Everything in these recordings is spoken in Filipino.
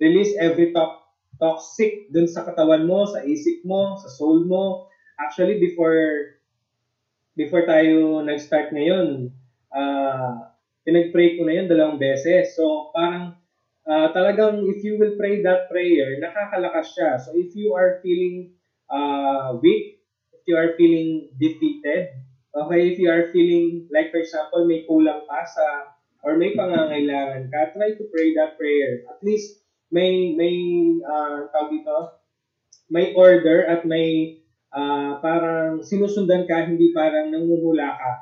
Release every toxic dun sa katawan mo, sa isip mo, sa soul mo. Actually, before tayo nag-start ngayon, pinag-pray ko na yun 2 beses. So, parang talagang if you will pray that prayer, nakakalakas siya. So, if you are feeling weak, if you are feeling defeated, okay, if you are feeling, like for example, may kulang ka sa, or may pangangailangan ka, try to pray that prayer. At least, may tawag dito, may order at may parang sinusundan ka, hindi parang nanguhula ka.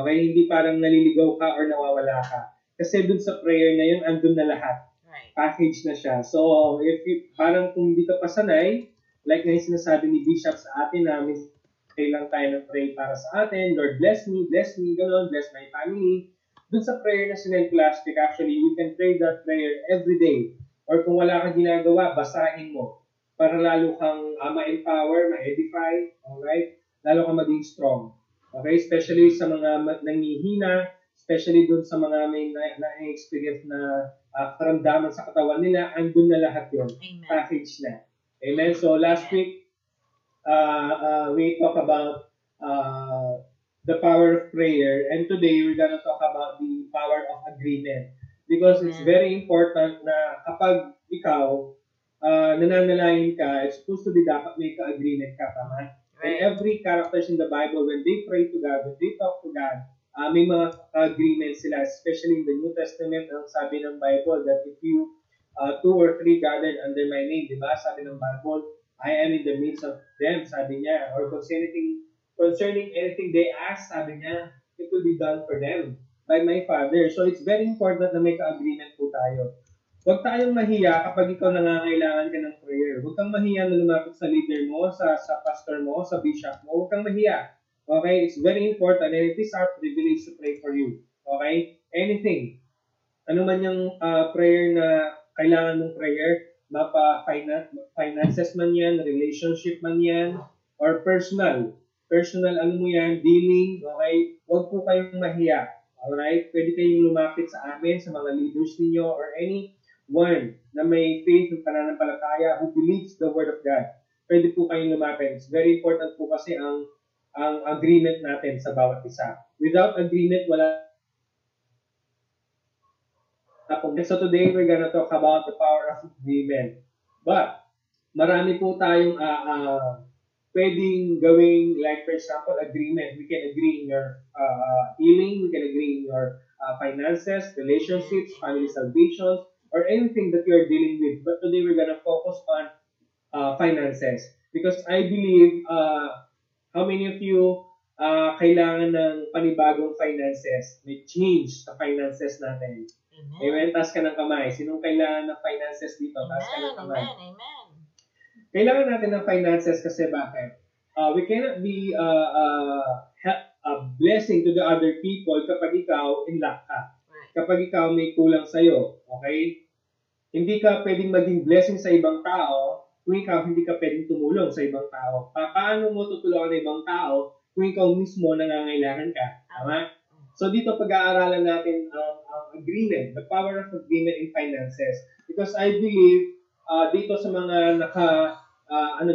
Okay? Hindi parang naliligaw ka or nawawala ka. Kasi dun sa prayer na yun, andun na lahat. Right. Package na siya. So, if you, parang kung hindi ka pa sanay, like na yung sinasabi ni Bishop sa atin na pray lang tayo ng pray para sa atin, Lord bless me, gano'n, bless my family. Dun sa prayer na sinend plastic, actually, we can pray that prayer every day. Or kung wala kang ginagawa, basahin mo para lalo kang ma-empower, ma-edify, alright? Lalo kang maging strong. Okay? Especially sa mga nangihina, especially dun sa mga may na-experience na karamdaman sa katawan nila, andun na lahat yon, package na. Amen? So last week, we talk about the power of prayer, and today we're gonna talk about the power of agreement. Because it's very important na kapag ikaw nananalangin ka, it's supposed to be dapat may ka-agreement ka, tama? And every characters in the Bible, when they pray to God, when they talk to God, may mga agreement sila, especially in the New Testament, ang sabi ng Bible that if you 2 or 3 gathered under my name, di ba? Sabi ng Bible, I am in the midst of them, sabi niya. Or concerning anything they ask, sabi niya, it will be done for them by my Father. So it's very important na may ka-agreement po tayo. Huwag tayong mahiya kapag ikaw nangangailangan ka ng prayer. Huwag kang mahiya na lumapit sa leader mo, sa pastor mo, sa bishop mo. Huwag kang mahiya. Okay? It's very important and it is our privilege to pray for you. Okay? Anything. Ano man yung prayer na kailangan mong prayer, finances man yan, relationship man yan, or personal. Personal, ano mo yan, dealing, okay? Huwag po kayong mahiya. Alright? Pwede kayong lumapit sa amin, sa mga leaders ninyo, or anyone na may faith ng pananampalataya who believes the Word of God. Pwede po kayong lumapit. It's very important po kasi ang agreement natin sa bawat isa. Without agreement, wala. So today, we're gonna talk about the power of agreement. But, marami po tayong pwedeng gawing, like for example, agreement. We can agree in your healing, we can agree in your finances, relationships, family salvations, or anything that you're dealing with. But today, we're gonna focus on finances. Because I believe, how many of you kailangan ng panibagong finances? May change sa finances natin. Amen. Taas ka ng kamay. Sinong kailangan ng finances dito? Taas ka ng kamay. Amen. Kailangan natin ng finances kasi bakit? We cannot be a blessing to the other people kapag ikaw in lack ka. Kapag ikaw may kulang sa'yo. Okay? Hindi ka pwedeng maging blessing sa ibang tao kung ikaw hindi ka pwedeng tumulong sa ibang tao. Paano mo tutulungan ng ibang tao kung ikaw mismo nangangailangan ka? Tama? So dito pag-aaralan natin ang agreement, the power of agreement in finances. Because I believe dito sa mga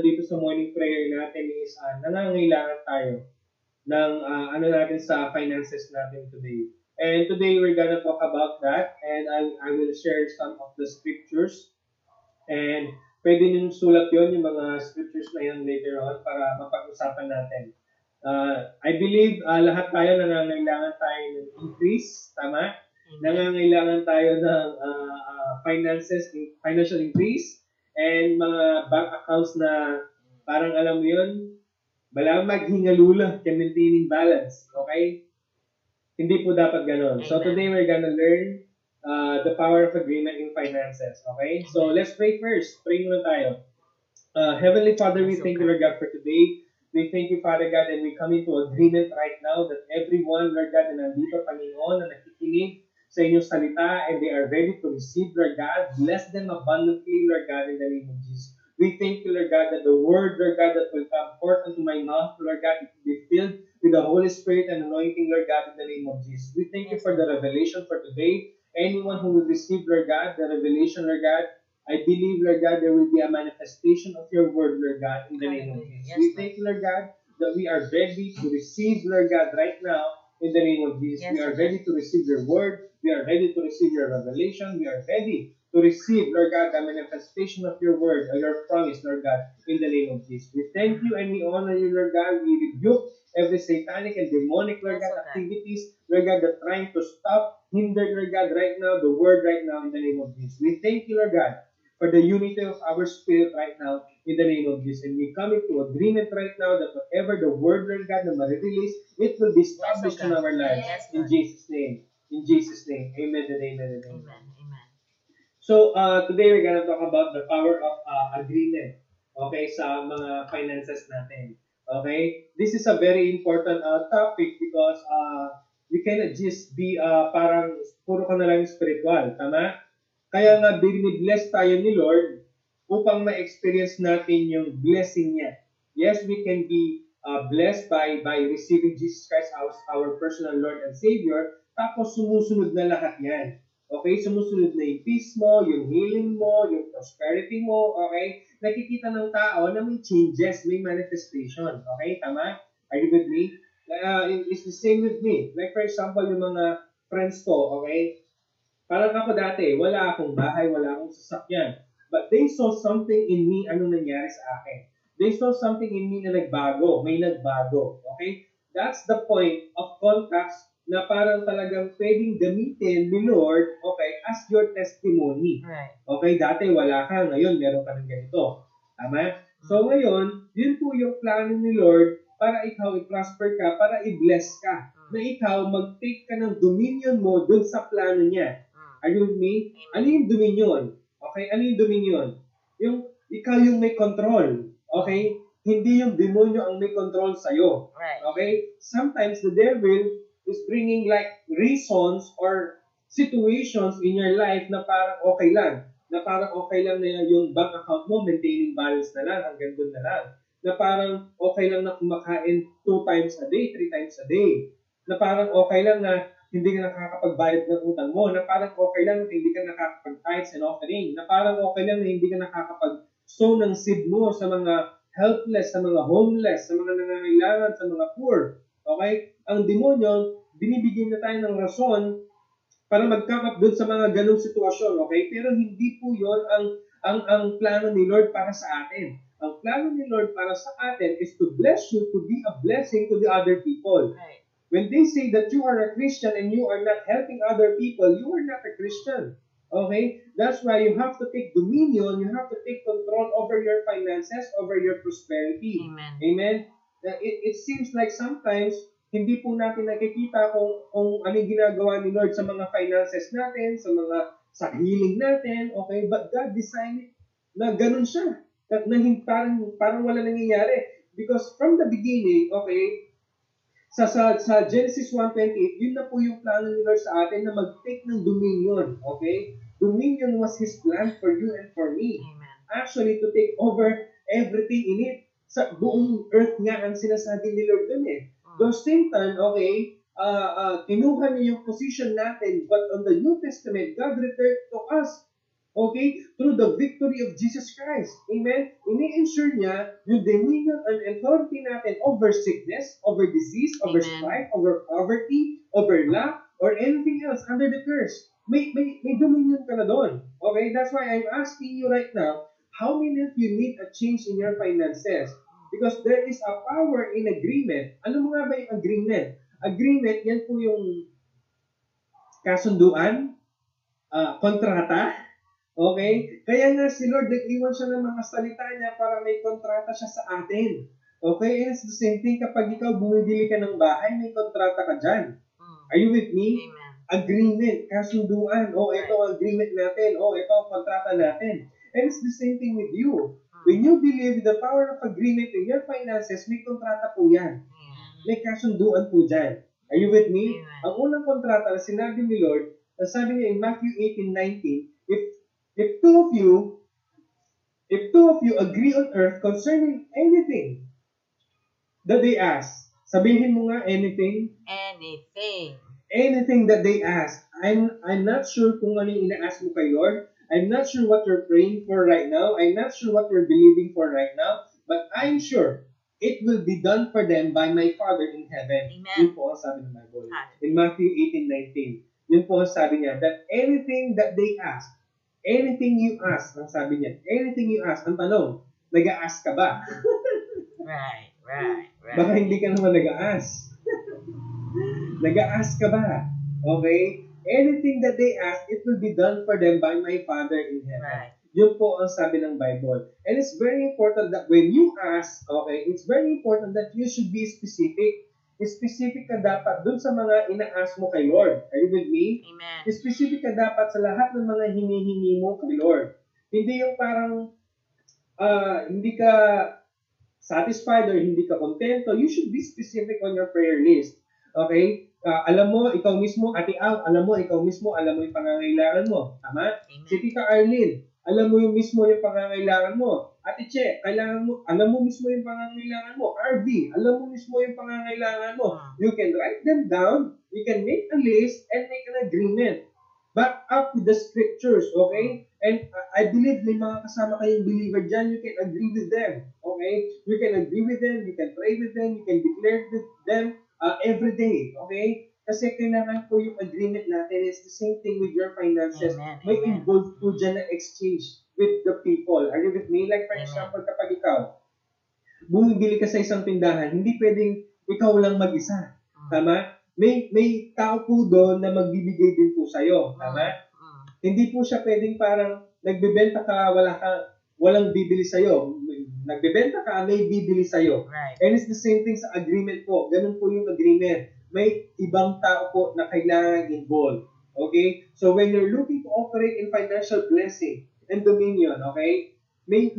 dito sa morning prayer natin is nangangailangan tayo ng natin sa finances natin today. And today we're gonna talk about that, and I will share some of the scriptures. And pwede nyo sulat yon yung mga scriptures na yun later on para mapag-usapan natin. I believe lahat tayo nangangailangan tayo ng increase, tama? Nangangailangan tayo ng financial increase, and mga bank accounts na parang alam mo yun, balang maghingalula ka maintaining balance, okay? Hindi po dapat ganon. So today we're gonna learn the power of agreement in finances, okay? So let's pray first. Pray muna tayo. Heavenly Father, we thank you, Lord God, for today. We thank you, Father God, and we come into agreement right now that everyone, Lord God, na nandito, Panginoon, na nakikinig sa inyong salita, and they are ready to receive, Lord God. Bless them abundantly, Lord God, in the name of Jesus. We thank you, Lord God, that the word, Lord God, that will come forth into my mouth, Lord God, it will be filled with the Holy Spirit and anointing, Lord God, in the name of Jesus. We thank you for the revelation for today. Anyone who will receive, Lord God, the revelation, Lord God, I believe, Lord God, there will be a manifestation of your word, Lord God, in the name of Hallelujah. Jesus. Yes, We Lord. thank you, Lord God, that we are ready to receive, Lord God, right now, in the name of Jesus. Yes, We are Lord. ready to receive your word. We are ready to receive your revelation. We are ready to receive, Lord God, the manifestation of your word or your promise, Lord God, in the name of Jesus. We thank you and we honor you, Lord God. We rebuke every satanic and demonic, Lord Yes, God, Lord God. activities, Lord God, that trying to stop, hinder, Lord God, right now, the word right now, in the name of Jesus. We thank you, Lord God, for the unity of our spirit right now, in the name of Jesus. And we come into agreement right now that whatever the word, Lord God, na ma-release, it will be Yes, Lord established in God. our lives. Yes, In Lord. Jesus' name. In Jesus' name. Amen and amen and amen. Amen. Amen. So, today we're gonna talk about the power of agreement. Okay, sa mga finances natin. Okay? This is a very important topic because you cannot just be parang puro ka na lang spiritual. Tama? Kaya nga, binibless tayo ni Lord upang ma-experience natin yung blessing niya. Yes, we can be blessed by receiving Jesus Christ as our personal Lord and Savior, tapos sumusunod na lahat yan. Okay? Sumusunod na yung peace mo, yung healing mo, yung prosperity mo, okay? Nakikita ng tao na may changes, may manifestation. Okay? Tama? Are you with me? It's the same with me. Like for example, yung mga friends ko, okay? Parang ako dati, wala akong bahay, wala akong sasakyan. But they saw something in me, ano nangyari sa akin. They saw something in me na nagbago, may nagbago. Okay? That's the point of contacts na parang talagang pwedeng gamitin ni Lord, okay, as your testimony. Right. Okay, dati wala ka, ngayon meron ka ng ganito. Tama? So ngayon, yun po yung plano ni Lord para ikaw i-prosper ka, para i-bless ka. Na ikaw mag-take ka ng dominion mo dun sa plano niya. Are you with me? Ano yung dominion? Okay? Ano yung dominion? Yung ikaw yung may control. Okay? Hindi yung demonyo ang may control sa'yo. Right. Okay? Sometimes the devil is bringing like reasons or situations in your life na parang okay lang. Na parang okay lang na yung bank account mo, maintaining balance na lang, hanggang doon na lang. Na parang okay lang na kumakain 2 times a day, 3 times a day. Na parang okay lang na hindi ka nakakapagbayad ng utang mo, na parang okay lang na hindi ka nakakapag-tithes and offering, na parang okay lang na hindi ka nakakapag-sow ng seed mo sa mga helpless, sa mga homeless, sa mga nangangailangan, sa mga poor. Okay? Ang demonyo, binibigyan na tayo ng rason para mag-come up doon sa mga ganong sitwasyon, okay? Pero hindi po yon ang plano ni Lord para sa atin. Ang plano ni Lord para sa atin is to bless you, to be a blessing to the other people. Right. When they say that you are a Christian and you are not helping other people, you are not a Christian. Okay? That's why you have to take dominion, you have to take control over your finances, over your prosperity. Amen. Amen? It seems like sometimes, hindi po natin nakikita kung ano yung ginagawa ni Lord sa mga finances natin, sa healing natin, okay? But God designed it na ganun siya. Parang wala nangyayari. Because from the beginning, okay, sa Genesis 1:28, yun na po yung plano ni Lord sa atin na mag-take ng dominion. Okay? Dominion was His plan for you and for me. Amen. Actually, to take over everything in it. Sa buong earth nga ang sinasabi ni Lord dun eh. Though Satan, okay, kinuha niya yung position natin, but on the New Testament, God returned to us. Okay? Through the victory of Jesus Christ. Amen? Ini-ensure niya yung dominion and authority natin over sickness, over disease, over Amen. strife, over poverty, over lack, or anything else under the curse. May dominion ka na doon. Okay? That's why I'm asking you right now, how many of you need a change in your finances? Because there is a power in agreement. Ano mga ba yung agreement? Agreement, yan po yung kasunduan, kontrata. Okay? Kaya nga si Lord, nag-iwan siya ng mga salita niya para may kontrata siya sa atin. Okay? And it's the same thing kapag ikaw bumibili ka ng bahay, may kontrata ka dyan. Are you with me? Amen. Agreement, kasunduan. Ito ang agreement natin. Ito ang kontrata natin. And it's the same thing with you. When you believe the power of agreement in your finances, may kontrata po yan. May kasunduan po dyan. Are you with me? Amen. Ang unang kontrata na sinabi ni Lord, sabi niya in Matthew 18:19, if two of you agree on earth concerning anything that they ask, sabihin mo nga anything Anything. that they ask. I'm not sure kung ano yung ina-ask mo kay Lord. I'm not sure what you're praying for right now. I'm not sure what you're believing for right now. But I'm sure it will be done for them by my Father in heaven. Amen. Yun po ang sabi ng Bible. In Matthew 18:19. Yun po ang sabi niya, that anything that they ask, anything you ask, ang sabi niya, anything you ask, ang tanong, nag-a-ask ka ba? Right, right, right. Baka hindi ka naman nag-a-ask. Nag-a-ask ka ba? Okay? Anything that they ask, it will be done for them by my Father in heaven. Right. Yun po ang sabi ng Bible. And it's very important that when you ask, okay, it's very important that you should be specific. Specific ka dapat dun sa mga ina-ask mo kay Lord. Are you with me? Amen. Specific ka dapat sa lahat ng mga hinihingi mo kay Lord. Hindi yung parang hindi ka satisfied or hindi ka kontento. You should be specific on your prayer list. Okay? Alam mo, ikaw mismo, Ate Al, alam mo, ikaw mismo, alam mo yung pangangailangan mo. Tama? Amen. Si Tita Arlene, alam mo yung mismo yung pangangailangan mo. Ate Che, alam mo mismo yung pangangailangan mo. RV, alam mo mismo yung pangangailangan mo. You can write them down, you can make a list, and make an agreement. Back up with the scriptures, okay? And I believe may mga kasama kayong believer dyan, you can agree with them, okay? You can agree with them, you can pray with them, you can declare with them every day, okay? Kasi kailangan po yung agreement natin is the same thing with your finances. Amen, May amen. involved po dyan na exchange with the people. Are you with me? Like for Amen. example, kapag ikaw, bumibili ka sa isang tindahan, hindi pwedeng ikaw lang mag-isa. Tama? May tao po doon na magbibigay din po sa'yo. Tama? Hindi po siya pwedeng parang nagbebenta ka, walang bibili sa'yo. Nagbebenta ka, may bibili sa'yo. Right. And it's the same thing sa agreement po. Ganun po yung agreement. May ibang tao po na kailangan involved. Okay? So when you're looking to operate in financial blessing and dominion, okay? May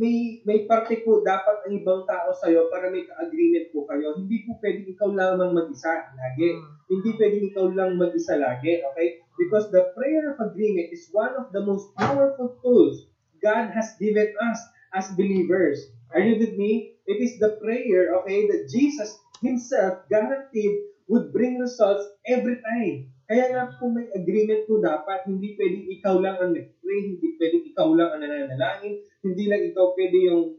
parte po dapat ang ibang tao sa'yo para may ka-agreement po kayo. Hindi po pwedeng ikaw lamang mag-isa lagi. Hindi pwedeng ikaw lang mag-isa lagi, okay? Because the prayer of agreement is one of the most powerful tools God has given us as believers. Are you with me? It is the prayer, okay, that Jesus Himself guaranteed would bring results every time. Kaya nga po may agreement po dapat, hindi pwedeng ikaw lang ang nag-pray, hindi pwedeng ikaw lang ang nananalangin, hindi lang ikaw pwede yung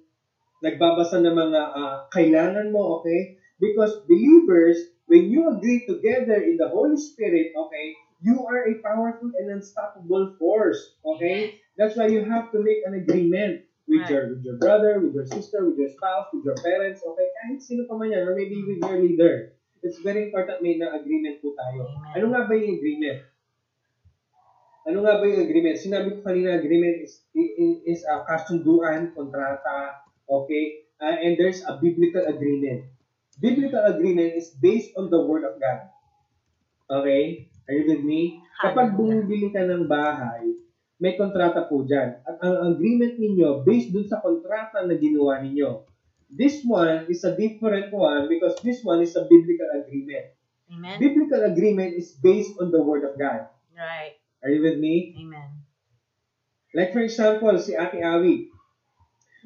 nagbabasa ng mga kailangan mo, okay? Because believers, when you agree together in the Holy Spirit, okay, you are a powerful and unstoppable force, okay? That's why you have to make an agreement with your brother, with your sister, with your spouse, with your parents, okay? Kahit sino pa man yan, or maybe with your leader. It's very important may na-agreement po tayo. Ano nga ba yung agreement? Ano nga ba yung agreement? Sinabi ko kanina, agreement is a kasunduan, kontrata, okay? And there's a biblical agreement. Biblical agreement is based on the Word of God. Okay? Are you with me? Kapag bumibili ka ng bahay, may kontrata po dyan. At ang agreement ninyo, based dun sa kontrata na ginawa ninyo. This one is a different one because this one is a biblical agreement. Amen. Biblical agreement is based on the Word of God. Right. Are you with me? Amen. Like for example, si Ate Awi,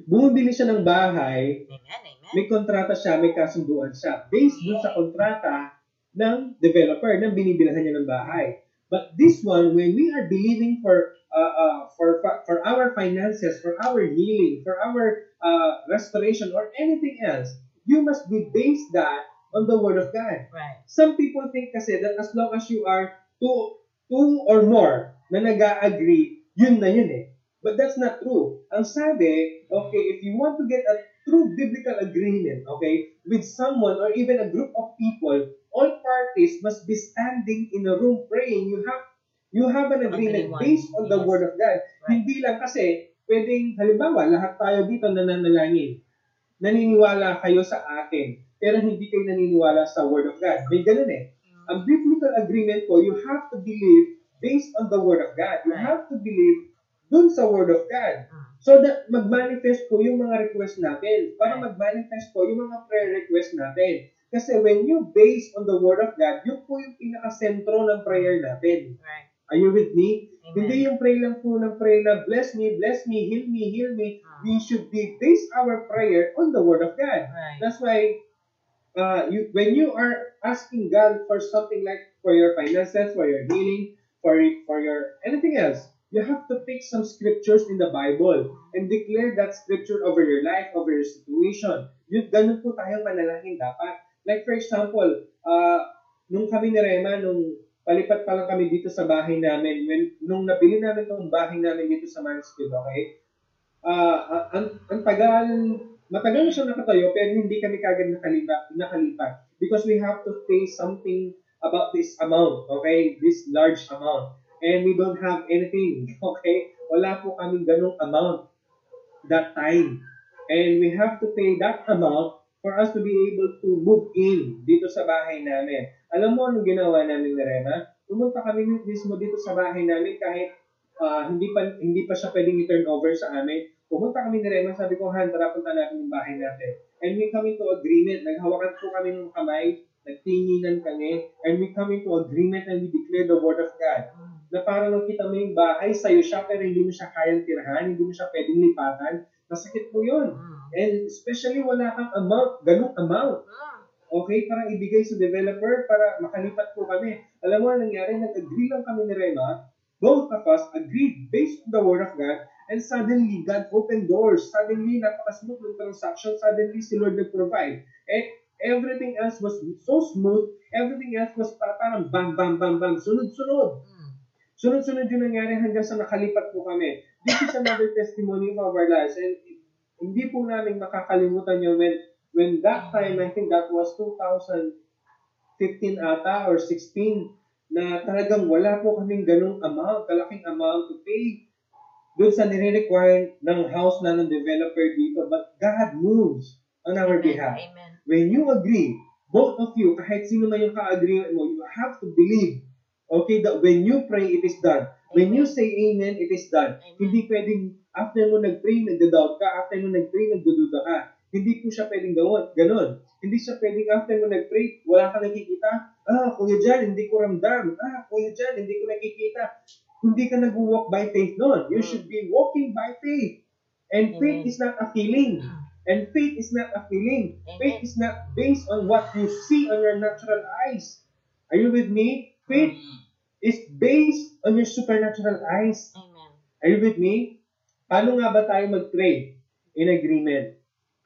bumibili siya ng bahay, Amen, amen. may kontrata siya, may kasunduan siya. Based dun sa kontrata ng developer na binibilhan niya ng bahay. But this one, when we are believing for our finances, for our healing, for our restoration, or anything else, you must be based that on the Word of God. Right. Some people think kasi that as long as you are two or more na nag-agree, yun na yun eh. But that's not true. Ang sabi, okay, if you want to get a true biblical agreement, okay, with someone or even a group of people, all parties must be standing in a room praying. You have an agreement based on the Word of God. Right. Hindi lang kasi, pwedeng, halimbawa, lahat tayo dito nananalangin. Naniniwala kayo sa akin, pero hindi kayo naniniwala sa Word of God. May ganun eh. Ang biblical agreement po, you have to believe based on the Word of God. You have to believe dun sa Word of God. So that mag-manifest po yung mga request natin. Para mag-manifest po yung mga prayer request natin. Kasi when you base on the Word of God, yun po yung pinaka-sentro ng prayer natin. Right. Are you with me? Amen. Hindi yung pray lang po ng pray na bless me, heal me, heal me. We should be base our prayer on the Word of God. Right. That's why when you are asking God for something like for your finances, for your healing, for your anything else, You have to pick some scriptures in the Bible and declare that scripture over your life, over your situation. Yun, ganun po tayong manalangin dapat. Like for example, nung kami ni Rema, nung palipat pa lang kami dito sa bahay namin, nung nabili namin itong bahay namin dito sa Mansfield, okay? Ang tagal, matagal na siya nakatayo, pero hindi kami kagad nakalipat. Because we have to pay something about this amount, okay? This large amount. And we don't have anything, okay? Wala po kaming ganong amount that time. And we have to pay that amount for us to be able to move in dito sa bahay namin. Alam mo anong ginawa namin ni Rema? Pumunta kami mismo dito sa bahay namin kahit hindi pa siya pwedeng i-turn over sa amin. Pumunta kami ni Rema, sabi ko, Han, tara punta natin yung bahay natin. And we come into agreement. Naghawakan po kami ng kamay, nagtinginan kami, and we come into agreement and we declare the word of God. Na parang nakita mo yung bahay, sa'yo siya, pero hindi mo siya kayang tirahan, hindi mo siya pwedeng lipatan. Masakit po yun. And especially wala kang amount, ganung amount. Okay, para ibigay sa developer, para makalipat po kami. Alam mo, nangyari, nag-agree lang kami ni Rema, both of us agreed based on the word of God, and suddenly, God opened doors. Suddenly, napaka-smooth ng transaction. Suddenly, si Lord nag-provide. And everything else was so smooth. Everything else was parang bam, bam, bam, bam. Sunod-sunod. Sunod-sunod yung nangyari hanggang sa nakalipat po kami. This is another testimony of our lives. And hindi po namin makakalimutan yun when that time, I think that was 2015 ata or 16, na talagang wala po kaming ganung amount, kalaking amount to pay doon sa nire-require ng house na ng developer dito. But God moves on our behalf. Amen. When you agree, both of you, kahit sino man yung ka-agree mo, you have to believe, okay, that when you pray, it is done. When you say amen, it is done. Amen. Hindi pwedeng, after mo nag-pray, nagda-doubt ka, after mo nag-pray, nagdududa ka. Hindi po siya pwedeng ganon. Hindi siya pwedeng after mo nag-pray, wala ka nakikita. Kuya Jan, hindi ko ramdam. Kuya Jan, hindi ko nakikita. Hindi ka nag-walk by faith noon. You should be walking by faith. And faith is not a feeling. And faith is not a feeling. Faith is not based on what you see on your natural eyes. Are you with me? Faith is based on your supernatural eyes. Amen. Are you with me? Paano nga ba tayo mag-pray in agreement?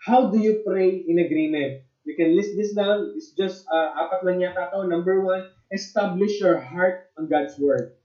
How do you pray in agreement? You can list this down. It's just 4 lang yata ito. Number 1, establish your heart on God's Word.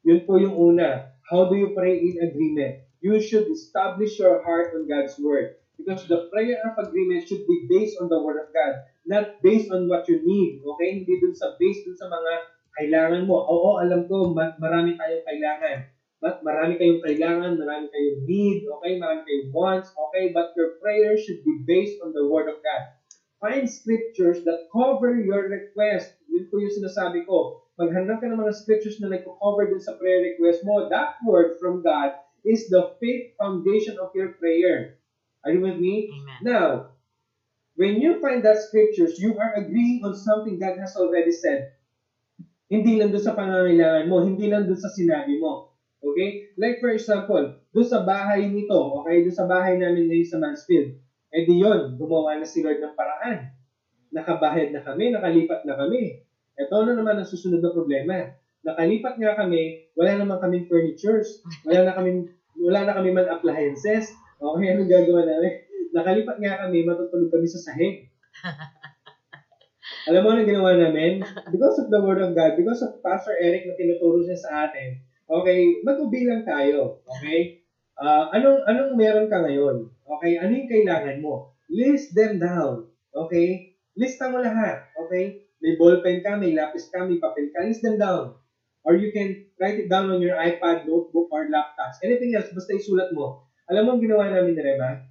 Yun po yung una. How do you pray in agreement? You should establish your heart on God's Word. Because the prayer of agreement should be based on the Word of God. Not based on what you need. Okay? Hindi based dun sa mga kailangan mo. Oo, alam ko, marami tayong kailangan. But marami kayong kailangan, marami kayong need, okay? Marami kayong wants, okay? But your prayer should be based on the Word of God. Find scriptures that cover your request. Yun po yung sinasabi ko. Maghanap ka ng mga scriptures na nag-cover dun sa prayer request mo. That word from God is the faith foundation of your prayer. Are you with me? Amen. Now, when you find that scriptures, you are agreeing on something God has already said. Hindi lang dun sa pangangailangan mo, hindi lang dun sa sinabi mo. Okay? Like for example, dun sa bahay nito, okay, dun sa bahay namin ngayon sa Mansfield, di yun, gumawa na si Lord ng paraan. Nakabahid na kami, nakalipat na kami. Ito na naman ang susunod na problema. Nakalipat nga kami, wala naman kaming furnitures, wala na kami man appliances. Okay, anong gagawa namin? Nakalipat nga kami, matutulog kami sa sahig. Alam mo anong ginawa namin? Because of the Word of God, because of Pastor Eric na tinuturo niya sa atin, okay, mag-ubilang tayo. Okay? Anong meron ka ngayon? Okay? Ano yung kailangan mo? List them down. Okay? Lista mo lahat. Okay? May ballpen ka, may lapis ka, may papel ka. List them down. Or you can write it down on your iPad, notebook, or laptops. Anything else, basta isulat mo. Alam mo ang ginawa namin ni Rema?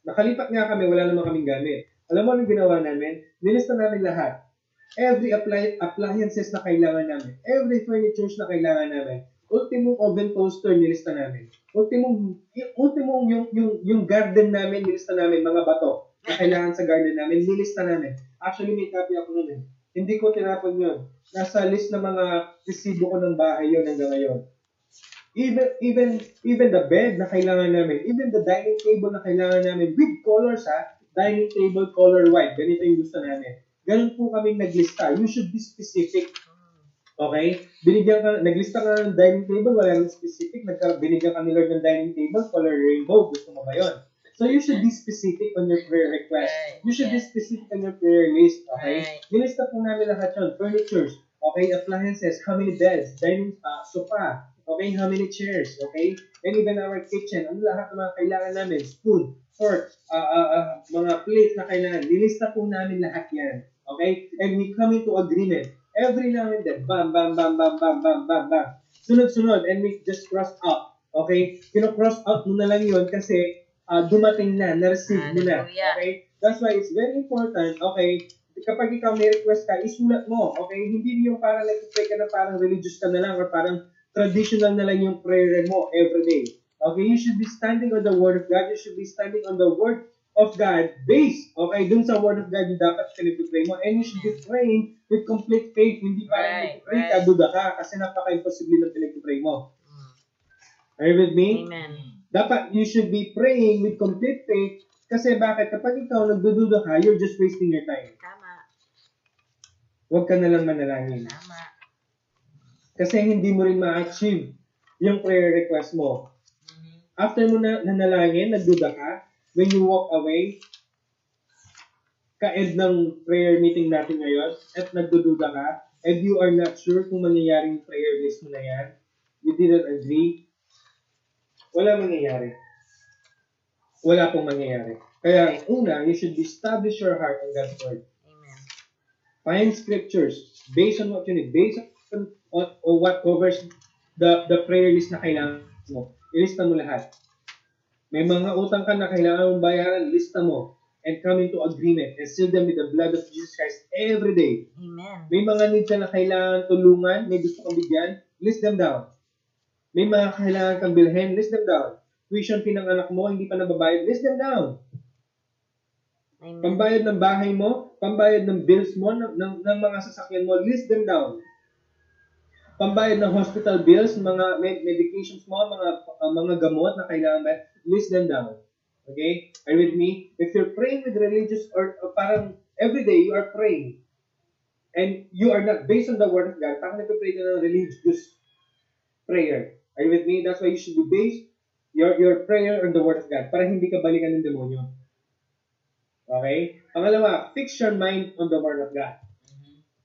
Nakalipat nga kami, wala naman kaming gamit. Alam mo anong ginawa namin? Nilista namin lahat. Every appliances na kailangan namin. Every furnitures na kailangan namin. Ultimong oven toaster, nilista namin. Ultimong yung garden namin, nilista namin. Mga bato na kailangan sa garden namin, nilista namin. Actually, may copy ako nun eh. Hindi ko tinapon yun. Nasa list ng mga resibo ko ng bahay yun hanggang ngayon. Even the bed na kailangan namin, even the dining table na kailangan namin, with colors ha, dining table color white, ganito yung gusto namin. Ganun po kaming naglista. You should be specific. Okay? Naglista ka ng dining table, wala nang specific, binigyan ka ni Lord ng dining table, color rainbow, gusto mo ba yun? So you should be specific on your prayer request. Right. You should be Yes. specific on your prayer list, okay? Right. Nilista po namin lahat yun. Furnitures, okay? Appliances, how many beds, dining, sofa, okay? How many chairs, okay? And even our kitchen, ano lahat ng mga kailangan namin, spoon, fork, mga plate na kailangan. Nilista po namin lahat yan, okay? And we come into agreement. Every now and then, bam, bam, bam, bam, bam, bam, bam, bam. Sunod-sunod, and we just cross out. Okay? Kino-cross out mo na lang yun kasi dumating na, na-receive mo na. Hallelujah. Okay? That's why it's very important, okay, kapag ikaw may request ka, isulat mo. Okay? Hindi yung parang nag-pray ka na parang religious ka na lang or parang traditional na lang yung prayer mo every day. Okay? You should be standing on the Word of God. You should be standing on the Word of God based, okay, dun sa Word of God yung dapat pinag-pray mo. And you should be praying with complete faith. Hindi parang Right, pray ka, right. duda ka kasi napaka-imposible ng pinag-pray mo. Are you with me? Amen. Dapat you should be praying with complete faith kasi bakit? Kapag ikaw nagdududa ka, you're just wasting your time. Tama. Huwag ka na lang manalangin. Tama. Kasi hindi mo rin ma-achieve yung prayer request mo. After mo na nanalangin, nagduda ka, when you walk away, ka-end ng prayer meeting natin ngayon, at nagdududa ka, and you are not sure kung mangyayari yung prayer list mo na yan, you didn't agree, wala mangyayari. Wala pong mangyayari. Kaya, una, you should establish your heart on God's Word. Amen. Find scriptures based on what you need, based on what covers the prayer list na kailangan mo. Ilista mo lahat. May mga utang ka na kailangan mong bayaran, lista mo. And come into agreement and seal them with the blood of Jesus Christ every day. Amen. May mga needs ka na kailangan tulungan, may gusto kang bigyan, list them down. May mga kailangan kang bilhin, list them down. Tuition fee ng anak mo, hindi pa nababayad, list them down. Amen. Pambayad ng bahay mo, pambayad ng bills mo, ng mga sasakyan mo, list them down. Pambayad ng hospital bills, mga medications mo, mga gamot na kailangan ba, list them down. Okay? Are you with me? If you're praying with religious or parang every day you are praying and you are not based on the Word of God, parang nagpapray ka ng religious prayer. Are you with me? That's why you should be based your prayer on the Word of God para hindi ka balikan ng demonyo. Okay? Pangalawa, fix your mind on the Word of God.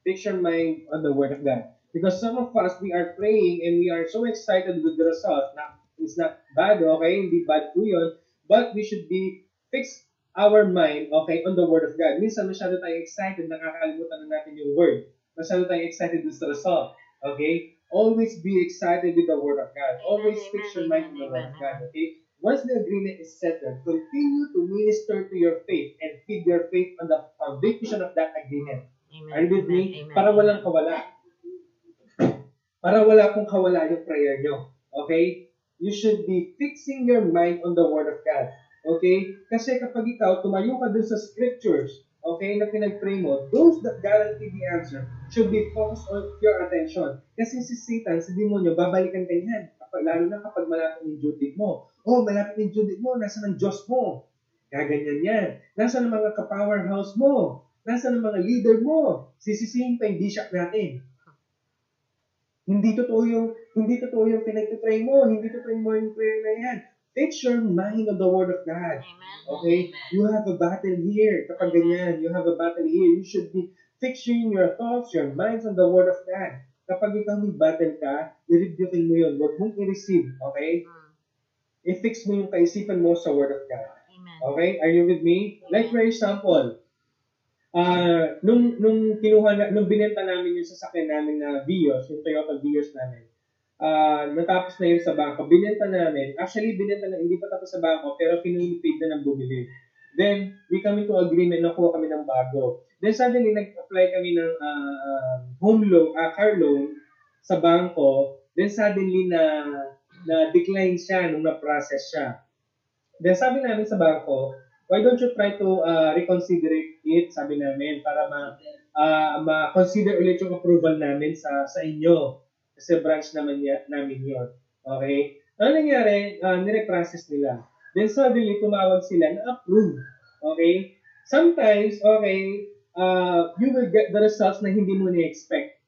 Fix your mind on the Word of God. Because some of us, we are praying and we are so excited with the result. It's not bad, okay? Hindi bad po yun. But we should be fix our mind, okay, on the Word of God. Minsan masyado tayo excited, nakakalimutan na natin yung Word. Masyado tayo excited with the result. Okay? Always be excited with the Word of God. Always fix your mind on the Word of God. Okay? Once the agreement is settled, continue to minister to your faith and feed your faith on the foundation of that agreement. Amen. Are you with me? Amen. Para walang kawala. Para wala pong kawala yung prayer nyo. Okay? You should be fixing your mind on the Word of God. Okay? Kasi kapag ikaw, tumayo ka dun sa scriptures, okay, na pinag-pray mo, those that guarantee the answer should be focused on your attention. Kasi si Satan, si demonyo, babalikan ka yan. Lalo na kapag malapit yung due date mo. Oh, malapit yung due date mo, nasa ng Diyos mo. Gaganyan yan. Nasa ng mga ka-powerhouse mo. Nasa ng mga leader mo. Sisisihin pa yung bishop natin. Hindi totoo yung pinag-pray mo. Hindi totoo yung morning prayer na yan. Fix your mind on the Word of God. Amen. Okay? Amen. You have a battle here. Kapag ganyan, you have a battle here. You should be fixing your thoughts, your minds on the Word of God. Kapag ikaw may battle ka, i-rebuking mo yun. Huwag mong i-receive. Okay? I-fix mo yung kaisipan mo sa Word of God. Amen. Okay? Are you with me? Like for example, nung binenta namin yung sasakyan namin na Vios, yung Toyota Vios namin, natapos na yun sa bangko. Binenta namin. Actually, hindi pa tapos sa bangko, pero pinunipid na ng bumili. Then, we come into agreement na kuha kami ng bago. Then, suddenly, nag-apply kami ng home loan, car loan sa bangko. Then, suddenly, na-decline siya nung na-process siya. Then, sabi namin sa bangko, why don't you try to reconsider it, sabi namin, para ma-consider ulit yung approval namin sa inyo. Kasi branch namin yun. Okay? Ano nangyari? Nire-process nila. Then suddenly, tumawag sila na approve. Okay? Sometimes, okay, you will get the results na hindi mo ni-expect.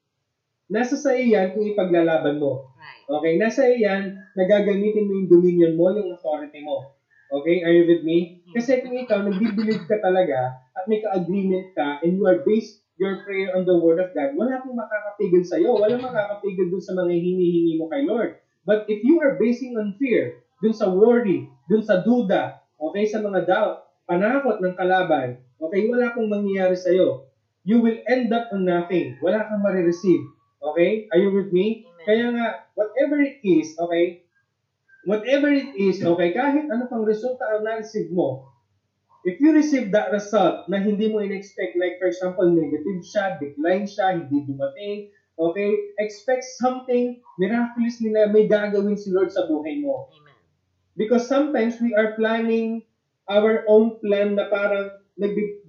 Nasa sa iyan kung ipaglalaban mo. Right. Okay? Nasa iyan, nagagamitin mo yung dominion mo, yung authority mo. Okay? Are you with me? Kasi kung ikaw, nagbibilieve ka talaga at may ka-agreement ka and you are based your prayer on the Word of God, wala pong makakapigil sa'yo. Wala makakapigil dun sa mga hinihingi mo kay Lord. But if you are basing on fear, dun sa worry, dun sa duda, okay, sa mga doubt, panakot ng kalaban, okay, wala pong mangyayari sa'yo. You will end up on nothing. Wala kang marireceive. Okay? Are you with me? Amen. Kaya nga, whatever it is, okay, kahit ano pang resulta ang na-receive mo, if you receive that result na hindi mo in-expect, like for example, negative siya, decline siya, hindi dumating, okay, expect something miraculously na may gagawin si Lord sa buhay mo. Amen. Because sometimes we are planning our own plan na parang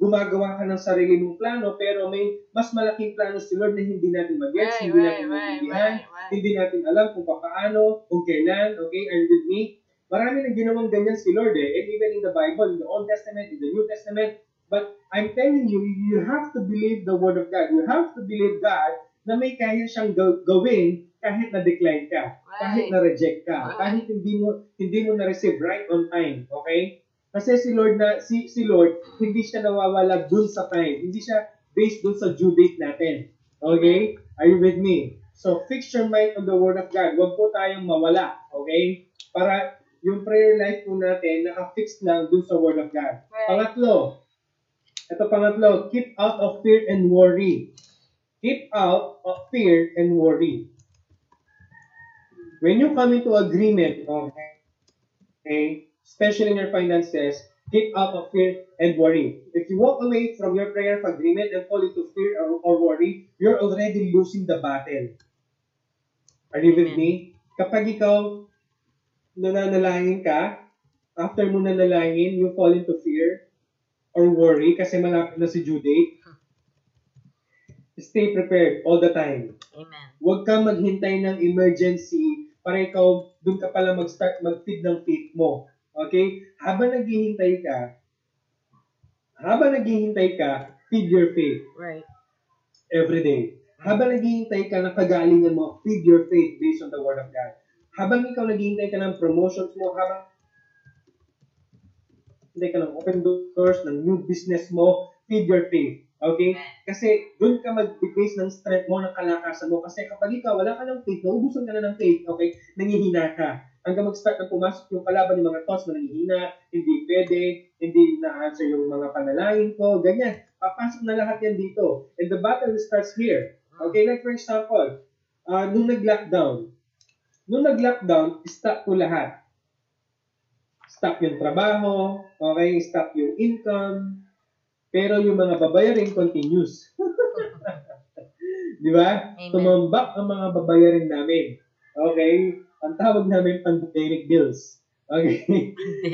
gumagawa ka ng sarili mong plano, pero may mas malaking plano si Lord na hindi natin mag-gets, hindi natin maintindihan, hindi natin alam kung paano, kung kailan, okay, are you with me? Marami nang ginawang ganyan si Lord and even in the Bible, in the Old Testament, in the New Testament, but I'm telling you, you have to believe the Word of God. You have to believe God na may kaya siyang gawin kahit na-decline ka, kahit na-reject ka, kahit hindi mo na-receive right on time, okay? Kasi si Lord hindi siya nawawala dun sa time. Hindi siya based dun sa due date natin. Okay? Are you with me? So, fix your mind on the Word of God. Huwag po tayong mawala. Okay? Para yung prayer life po natin, naka-fix lang dun sa Word of God. Right. Pangatlo, keep out of fear and worry. Keep out of fear and worry. When you come into agreement, okay, especially in your finances, keep out of fear and worry. If you walk away from your prayer of agreement and fall into fear or worry, you're already losing the battle. Are you with me? Kapag ikaw nananalangin ka, after mo nanalangin, you fall into fear or worry kasi malapit na si due date, stay prepared all the time. Amen. Huwag kang maghintay ng emergency para ikaw doon ka pala mag-feed ng faith mo. Okay? Habang naghihintay ka, feed your faith. Right. Every day. Habang naghihintay ka ng kagalingan mo, feed your faith based on the Word of God. Habang ikaw naghihintay ka ng promotions mo, habang naghihintay ka ng open doors, ng new business mo, feed your faith. Okay? Kasi doon ka mag-base ng strength mo, ng kalakasan mo. Kasi kapag ikaw, wala ka ng faith, naubusan ka na ng faith, okay? Nangihina ka. Hanggang mag-start na pumasok yung kalaban, yung mga thoughts mo nangihina, hindi pwede, hindi na-answer yung mga panalangin ko, ganyan. Papasok na lahat yan dito. And the battle starts here. Okay, like for example, nung nag-lockdown, stop po lahat. Stop yung trabaho, okay, stop yung income, pero yung mga babayarin continues. Di ba? Amen. Tumambak ang mga babayarin namin. Okay? Ang tawag namin pandemic bills. Okay?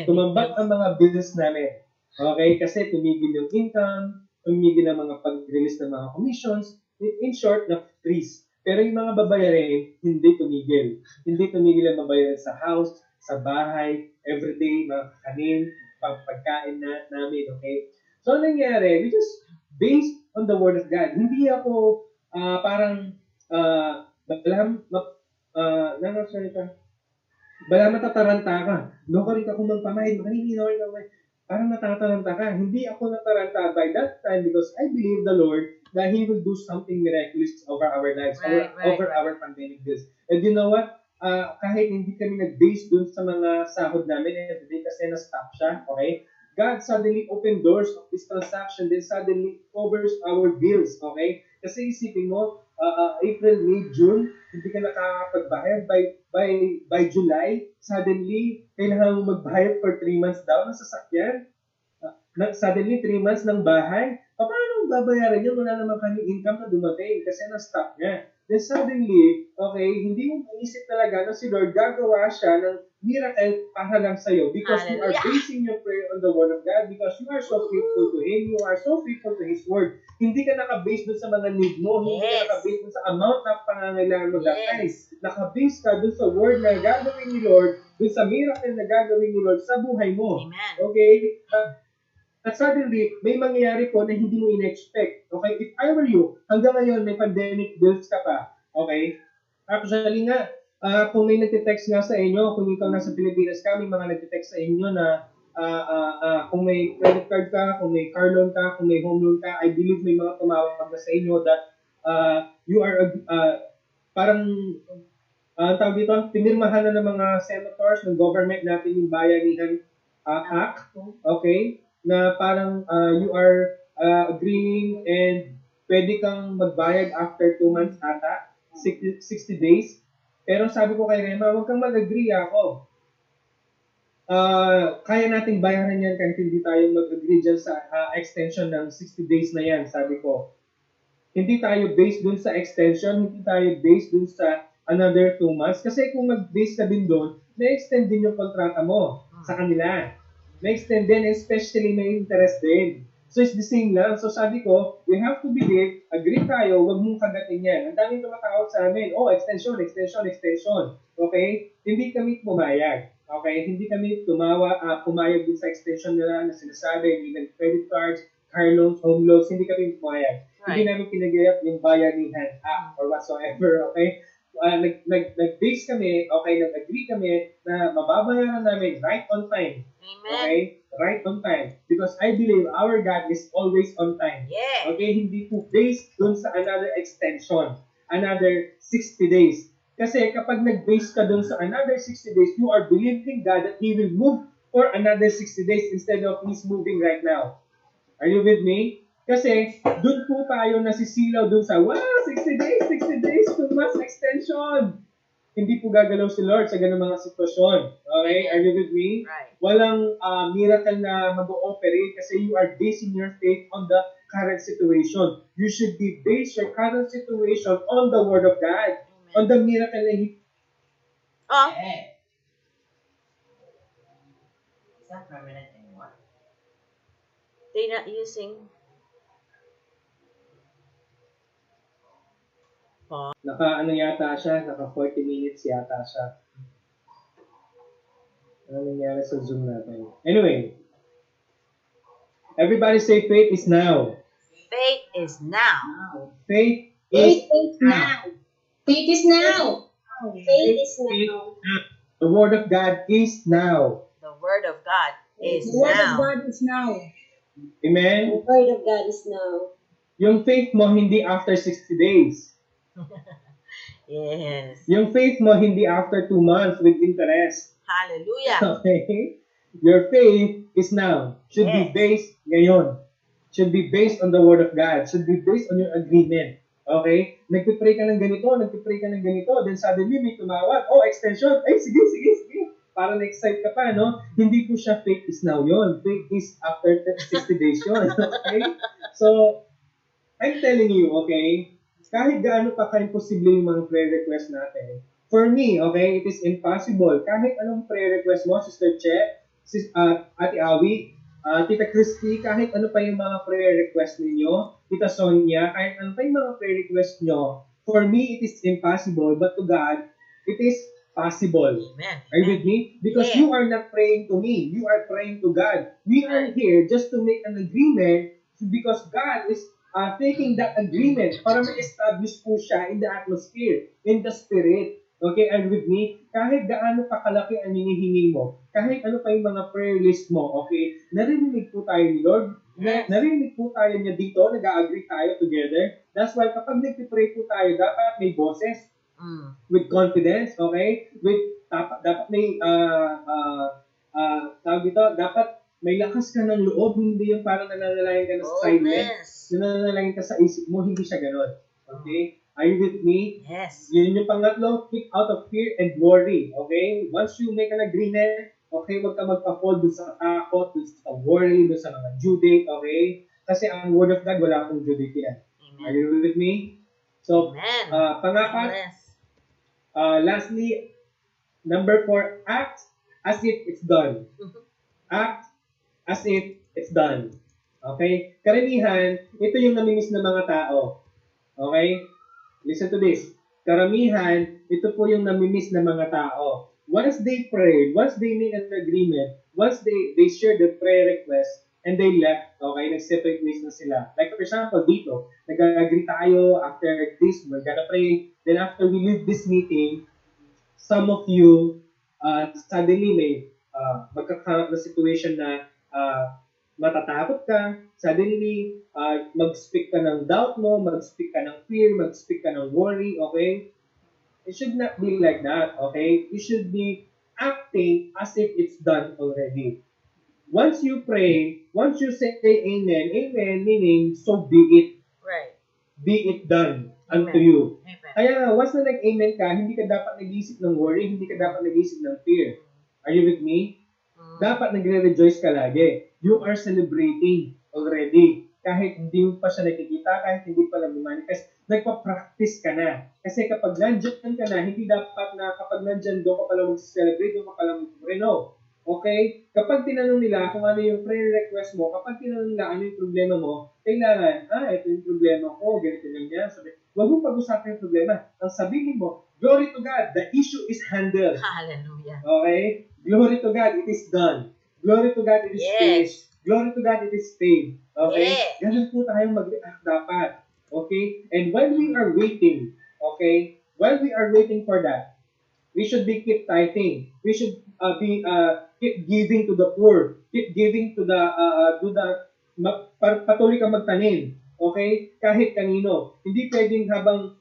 Tumambak ang mga bills namin. Okay? Kasi tumigil yung income, tumigil ang mga pag-release ng mga commissions. In short, na-freeze. Pero yung mga babayarin, hindi tumigil. Hindi tumigil ang babayarin sa house, sa bahay, everyday, mga kanin, pagkain namin. Okay? So, ano nangyari? We just based on the Word of God. Hindi ako bala matataranta ka. No ka rin ka kung magpamahid, makaninilaw ka. Parang natataranta ka. Hindi ako nataranta by that time because I believe the Lord that He will do something miraculous over our lives, over our pandemic bills. And you know what? Kahit hindi kami nag-base dun sa mga sahod namin everyday kasi na-stop siya, okay? God suddenly opened doors of this transaction, then suddenly covers our bills, okay? Kasi isipin mo, April, May, June, hindi ka nakakapagbayad. By July, suddenly, kailangan mo magbayad for 3 months daw ng sasakyan. Suddenly, 3 months ng bahay. Paano babayaran yun? Wala naman kami income na dumating kasi na-stop niya. Then suddenly, okay, hindi mo maisip talaga na si Lord gagawa siya ng miracle para lang sa'yo because you are basing your prayer on the Word of God because you are so faithful to Him, you are so faithful to His Word. Hindi ka naka-base dun sa mga need mo, hindi ka naka-base dun sa amount na pangangailangan mo that time. Naka-base ka dun sa Word na gagawin ni Lord, dun sa miracle na gagawin ni Lord sa buhay mo. Amen. Okay? At suddenly, may mangyayari po na hindi mo in-expect. Okay? If I were you, hanggang ngayon may pandemic bills ka pa. Okay? Actually nga, kung may nagte-text nga sa inyo, kung ikaw nasa Pilipinas ka, may mga nagte-text sa inyo na kung may credit card ka, kung may car loan ka, kung may home loan ka, I believe may mga tumawag na sa inyo that you are parang tawag dito, pinirmahan na ng mga senators ng government natin yung Bayanihan Act, okay, na parang you are agreeing and pwede kang magbayad after 2 months ata, 60 days. Pero sabi ko kay Rema, huwag kang mag-agree ako. Kaya nating bayaran yan kahit hindi tayo mag-agree dyan sa extension ng 60 days na yan, sabi ko. Hindi tayo based dun sa extension, hindi tayo based dun sa another 2 months. Kasi kung mag-base ka din doon, na-extend din yung kontrata mo sa kanila. Na-extend din, especially may interest din. So it's the same lang. So sabi ko, we have to believe, agree tayo, wag mong kagatin yan. Ang daming tumatawag sa amin, extension. Okay? Hindi kami pumayag. Okay? Hindi kami pumayag din sa extension nila na sinasabi, even credit cards, car loans, home loans, hindi kami pumayag. Right. Hindi namin pinagayap yung Bayanihan Act or whatsoever, okay? Nag-base kami, okay, nag-agree kami na mababayaran namin right on time. Amen. Okay? Right on time. Because I believe our God is always on time. Yeah. Okay? Hindi po based dun sa another extension. Another 60 days. Kasi kapag nag-base ka dun sa another 60 days, you are believing God that He will move for another 60 days instead of He's moving right now. Are you with me? Kasi, dun po tayo nasisilaw dun sa, 60 days, 2 months extension. Hindi po gagalaw si Lord sa ganung mga sitwasyon. Okay? Are you with me? Right. Walang miracle na mag-ooperate kasi you are basing your faith on the current situation. You should be based your current situation on the Word of God. Amen. On the miracle na He... Oh, Is that permanent anymore? they're not using. Naka 40 minutes yata siya. Ano nangyari sa Zoom natin? Anyway, everybody say faith is now. Faith is now. Faith Faith is is now. Faith is now. Faith is now. The Word of God is now. The word of God is The word of now. God is now. Amen? The word of God is now. Yung faith mo hindi after 60 days. Yes. Yung faith mo hindi after 2 months with interest. Hallelujah. Okay? Your faith is now. Should be Yes. based ngayon. Should be based on the Word of God. Should be based on your agreement. Okay? Nagpipray ka ng ganito, then suddenly may tumawag, extension, sige. Para na-excite ka pa, no? Hindi po siya faith is now yon. Faith is after 60 days yon. Okay? So, I'm telling you, okay, kahit gaano pa ka-imposible yung mga prayer request natin, for me, okay, it is impossible. Kahit anong prayer request mo, Sister Che, Ate Awi, Tita Christy, kahit ano pa yung mga prayer request ninyo, Tita Sonia, kahit ano pa yung mga prayer request nyo, for me, it is impossible, but to God, it is possible. Amen. Are you with me? Because Yeah. you are not praying to me. You are praying to God. We are here just to make an agreement because God is taking that agreement para ma-establish po siya in the atmosphere, in the spirit. Okay, are you with me? Kahit gaano pa kalaki ang hinihingi mo, kahit ano pa yung mga prayer list mo, okay, narinig po tayo ni Lord. Yes. Narinig po tayo niya dito, nag-agree tayo together. That's why kapag nagpipray po tayo, dapat may boses with confidence, okay? Dapat may tawag dito, dapat may lakas ka ng loob, hindi yung parang nananalangin ka na sa silent. Boldness. Nananalangin ka sa isip mo, hindi siya ganon. Okay? Are you with me? Yes. Yun yung pangatlo, keep out of fear and worry. Okay? Once you make an agreement, okay, wag ka magpa-fall dun sa takot, dun sa worry, dun sa mga due date, okay? Kasi ang Word of God, wala akong due date yan. Are Amen. you with me? So, Amen. pangapat, Yes. lastly, number 4, act as if it's done. Act as if it's done. Okay? Karamihan, ito yung namimiss ng mga tao. Okay? Listen to this. Karamihan, ito po yung namimiss ng mga tao. Once they pray, once they make an agreement, once they share the prayer request, and they left, okay, nag-separate ways na sila. Like for example, dito, nag-agree tayo after this, we're gonna pray, then after we leave this meeting, some of you, suddenly may magkakaroon na situation na matatakot ka, suddenly mag-speak ka ng doubt mo, mag-speak ka ng fear, mag-speak ka ng worry, okay? It should not be like that, okay? You should be acting as if it's done already. Once you pray, once you say amen, amen meaning so be it, Right. be it done unto Amen. you. Amen. Kaya once na nag-amen ka, hindi ka dapat nag-iisip ng worry, hindi ka dapat nag-iisip ng fear. Are you with me? Dapat nagre-rejoice ka lagi. You are celebrating already. Kahit hindi mo pa siya nakikita, kahit hindi pa lang manifest, nagpa-practice ka na. Kasi kapag nandyan ka na, hindi dapat na kapag nandyan, doon ka pala mag-celebrate, doon ka pala mag-pray. No. Okay? Kapag tinanong nila kung ano yung prayer request mo, kapag tinanong nila ano yung problema mo, kailangan, ito yung problema ko, ganito lang yan. Sabi, huwag mong pag-usapan yung problema. Ang sabihin mo, glory to God, the issue is handled. Hallelujah. Okay? Glory to God, it is done. Glory to God, it is Yes. finished. Glory to God, it is paid. Okay? Yeah. Ganun po tayong mag-react dapat. Okay? And while we are waiting, okay? While we are waiting for that, we should be keep tithing. We should keep giving to the poor. Keep giving to the patuloy kang magtanim. Okay? Kahit kanino. Hindi pwedeng habang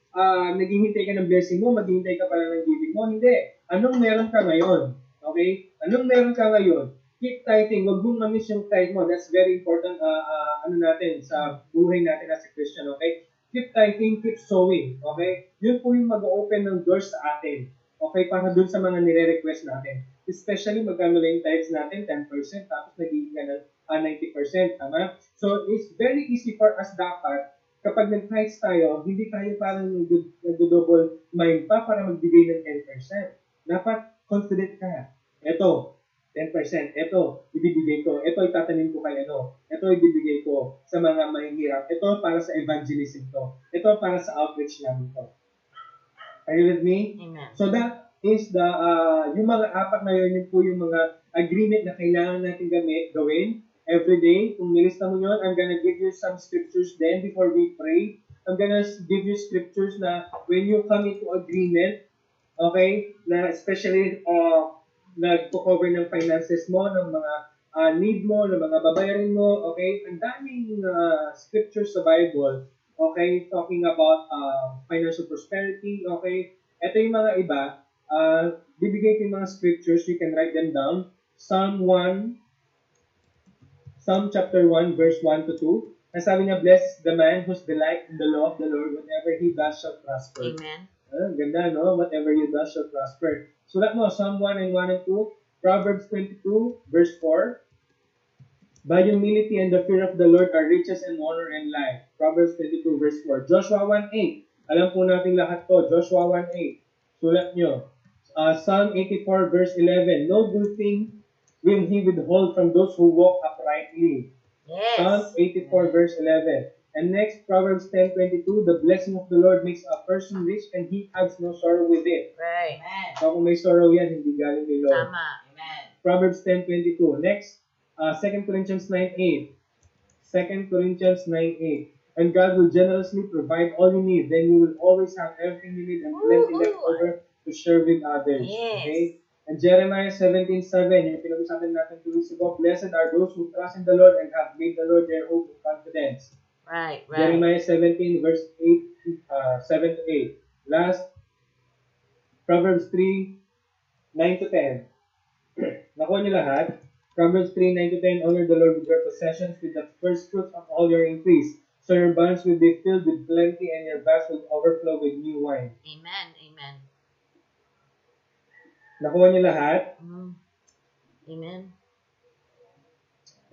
naghihintay ka ng blessing mo, maghihintay ka pala ng giving mo. Hindi. Anong meron ka ngayon? Okay? Anong meron ka ngayon? Keep tithing. Huwag mong ma-miss yung tithe mo. That's very important natin sa buhay natin as a Christian. Okay? Keep tithing, keep sowing. Okay? Yun po yung mag-open ng doors sa atin. Okay? Para dun sa mga nire-request natin. Especially magkano lang yung tithes natin, 10%, tapos nagiging ka ng 90%. Tama? So, it's very easy for us dapat kapag nag-tithes tayo, hindi tayo parang nag-double mind pa para magbigay ng 10%. Dapat confident ka. Ito, 10%. Ito, ibibigay ko. Ito, itatanim ko kay ano. Ito, ibibigay ko sa mga mahihirap. Ito, para sa evangelism to. Ito, para sa outreach namin to. Are you with me? Amen. So that is the, yung mga apat na yun po yung mga agreement na kailangan natin gawin every day. Kung nilista mo yun, I'm gonna give you some scriptures then before we pray. I'm gonna give you scriptures na when you come into agreement, okay, na especially nagpo-cover ng finances mo, ng mga need mo, ng mga babayarin mo, okay? Ang daming scriptures sa Bible, okay, talking about financial prosperity, okay? Ito yung mga iba, bibigay ko yung mga scriptures, you can write them down. Psalm chapter 1, verse 1 to 2. Ang sabi niya, blessed is the man whose delight in the law of the Lord, whatever he does shall prosper. Amen. Ganda, no? Whatever you do shall prosper. Sulat mo, Psalm 1 and 1 and 2, Proverbs 22, verse 4. By humility and the fear of the Lord are riches and honor and life. Proverbs 22, verse 4. Joshua 1:8. Alam po natin lahat to. Joshua 1:8. Sulat nyo. Psalm 84, verse 11. No good thing will he withhold from those who walk uprightly. Psalm Yes. 84, verse 11. And next, Proverbs 10:22, the blessing of the Lord makes a person rich and he adds no sorrow with it. Right. Amen. So kung may sorrow yan, hindi galing ni Lord. Tama. Amen. Proverbs 10:22. Next, 2 Corinthians 9:8. 2 Corinthians 9:8. And God will generously provide all you need. Then you will always have everything you need and plenty Woo-hoo. left over to share with others. Yes. Okay? And Jeremiah 17:7, yung pinag-usapan natin 2 weeks ago, blessed are those who trust in the Lord and have made the Lord their hope and confidence. Right. Right. Jeremiah 17, verse 7 to 8. Last, Proverbs 3, 9 to 10. Nakuha niyo lahat? Proverbs 3, 9 to 10, honor the Lord with your possessions, with the first fruits of all your increase. So your barns will be filled with plenty and your vats will overflow with new wine. Amen. Amen. Nakuha niyo lahat? Amen.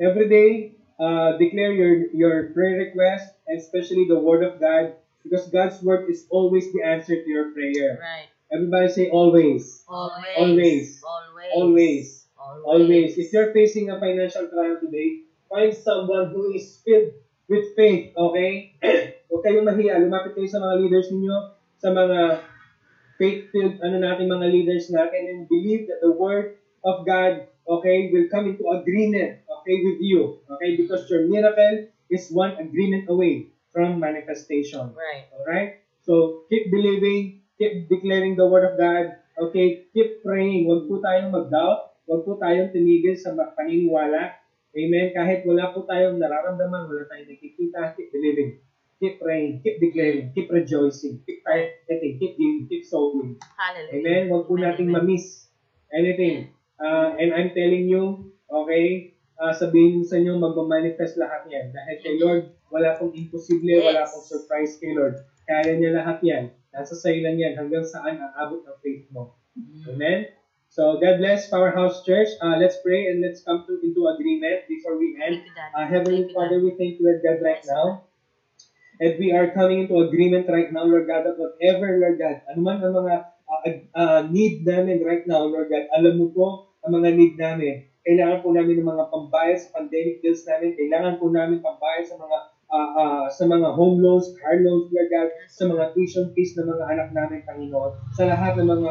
Every day, declare your prayer request, and especially the Word of God, because God's Word is always the answer to your prayer. Right. Everybody say always. Always. Always. Always. Always. Always. Always. If you're facing a financial trial today, find someone who is filled with faith, okay? Huwag kayong mahiya. Lumapit kayo sa mga leaders ninyo, sa mga faith-filled mga leaders natin, and believe that the Word of God, okay, will come into agreement, okay, with you. Okay, because your miracle is one agreement away from manifestation. Right. Alright? So, keep believing, keep declaring the word of God. Okay, keep praying. Huwag po tayong mag-doubt. Huwag po tayong tumigil sa paniniwala. Amen? Kahit wala po tayong nararamdaman, wala tayong nakikita, keep believing. Keep praying, keep declaring, keep rejoicing, keep tithing, keep giving, keep sowing. Hallelujah. Amen? Huwag po Amen, nating amen. ma-miss anything. And I'm telling you, okay, sabihin sa inyo, magmamanifest lahat yan. Dahil kay Lord, wala pong imposible, wala Yes. pong surprise kay Lord. Kaya niya lahat yan. Nasa sa'yo lang yan hanggang saan ang abot ng faith mo. Amen? So, God bless Powerhouse Church. Let's pray and let's come into agreement before we end. Thank you, Daddy. Heavenly Thank you, Father, Daddy. we thank you, Lord God, right Yes, now. And we are coming into agreement right now, Lord God, that whatever, Lord God, anuman ang mga need namin right now, Lord God, alam mo po ang mga need namin. Kailangan po namin ng mga pambayad sa pandemic bills namin. Kailangan po namin pambayad sa mga home loans, car loans, Lord God, sa mga tuition fees ng mga anak namin, Panginoon. Sa lahat ng mga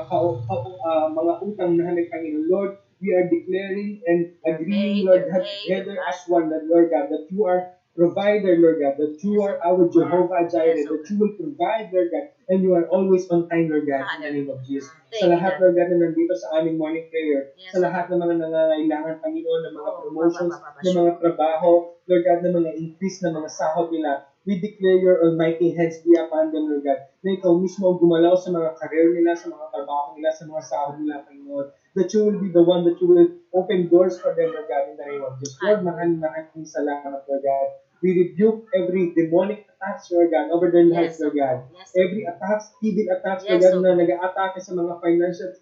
mga utang namin, Panginoon. Lord, we are declaring and agreeing, Lord God, together as one, that Lord God, that you are provider, Lord God, that you are our Jehovah Jireh, Yes, that you will provide, Lord God, and you are always on time, Lord God, in the name of Jesus. Sa Thank you, lahat, God. Lord God, na nandito sa aming morning prayer, Yes, sa lahat ng mga nangangailangan, Panginoon, ng mga Oh, promotions, ba, ba, ba, ba, ng mga trabaho, Lord God, ng mga increase ng mga sahod nila, we declare your almighty hands be upon them, Lord God, na ikaw mismo ang gumalaw sa mga career nila, sa mga trabaho nila, sa mga sahod nila, Panginoon, that you will be the one that you will open doors for them, Lord God, in the name of Jesus. Lord, maraming salamat, Lord God. We rebuke every demonic attacks, Lord God, over their lives, Yes, Lord God. Yes, Every attacks, evil attacks, Lord Yes, God, oh na God. nag-a-atake sa mga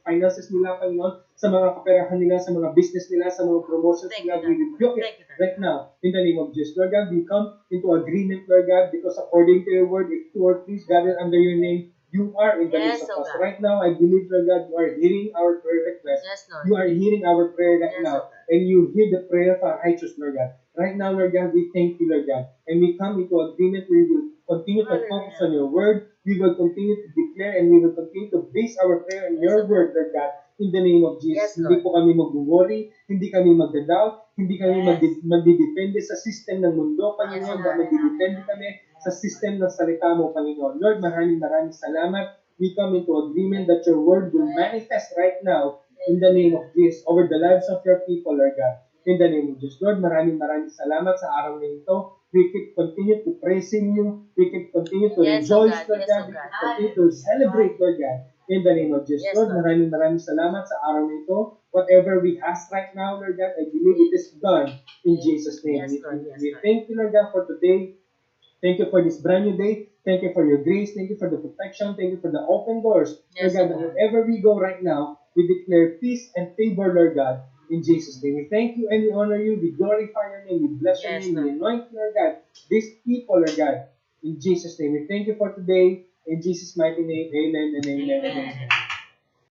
finances nila, Panginoon, sa mga kaperahan nila, sa mga business nila, sa mga promotions Thank nila. you, We God. rebuke it Thank you, God. right now, in the name of Jesus. Lord God, we come into agreement, Lord God, because according to your word, if two or three gather under your name, you are in the midst Yes, of oh us. God. Right now, I believe, Lord God, you are hearing our prayer request. Yes, Lord. You are hearing our prayer right Yes, now, oh God. and you hear the prayer of our righteous, Lord God. Right now, Lord God, we thank you, Lord God, and we come into agreement. We will continue to focus on your word. We will continue to declare, and we will continue to base our prayer on your word, Lord God, in the name of Jesus. Yes, Hindi Lord. po kami mag-worry, hindi kami mag-doubt, hindi kami Yes. magdidepende sa system ng mundo, Panginoon, Yes, ba Lord. magdidepende kami sa system ng salita mo, Panginoon. Lord, maraming salamat. We come into agreement that your word will manifest right now in the name of Jesus over the lives of your people, Lord God. In the name of Jesus. Lord, maraming salamat sa araw na ito. We keep continue to praising you. We keep continue to Yes, oh rejoice, God. Lord Yes, God. oh We God. keep continue to celebrate, Lord God. In the name of Jesus. Yes, Lord, Lord. maraming salamat sa araw na ito. Whatever we ask right now, Lord God, I believe it is done in Jesus' name. Yes, Lord. Yes, We Lord. thank you, Lord God, for today. Thank you for this brand new day. Thank you for your grace. Thank you for the protection. Thank you for the open doors. Yes, Lord God, Lord. wherever we go right now, we declare peace and favor, Lord God, in Jesus' name. We thank you and we honor you. We glorify your name. We bless your Yes, name. We Lord. anoint you, Lord God. These people, Lord God, in Jesus' name. We thank you for today. In Jesus' mighty name, amen and amen. And Amen. amen.